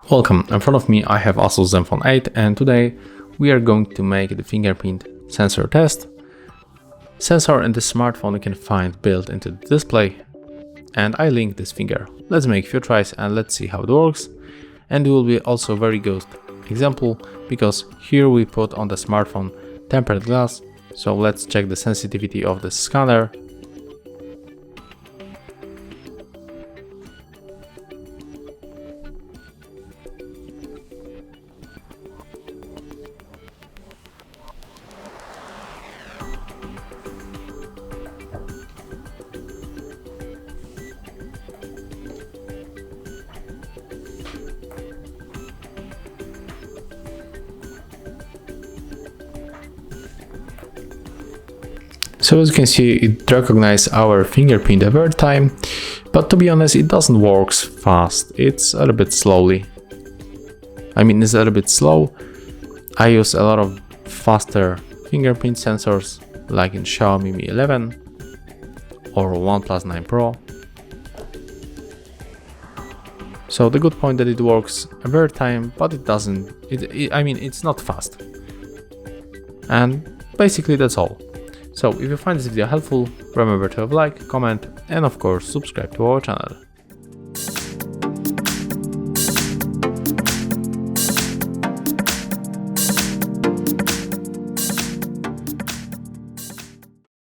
Welcome, in front of me I have ASUS Zenfone 8 and today we are going to make the fingerprint sensor test. Sensor in the smartphone you can find built into the display and I linked this finger. Let's make a few tries and let's see how it works. And it will be also a very good example because here we put on the smartphone tempered glass. So let's check the sensitivity of the scanner. So as you can see, it recognizes our fingerprint every time, but to be honest, it doesn't work fast. It's a little bit slowly. It's a little bit slow. I use a lot of faster fingerprint sensors, like in Xiaomi Mi 11 or OnePlus 9 Pro. So the good point that it works every time, but it doesn't. It's not fast. And basically that's all. So if you find this video helpful, remember to have like, comment and of course subscribe to our channel.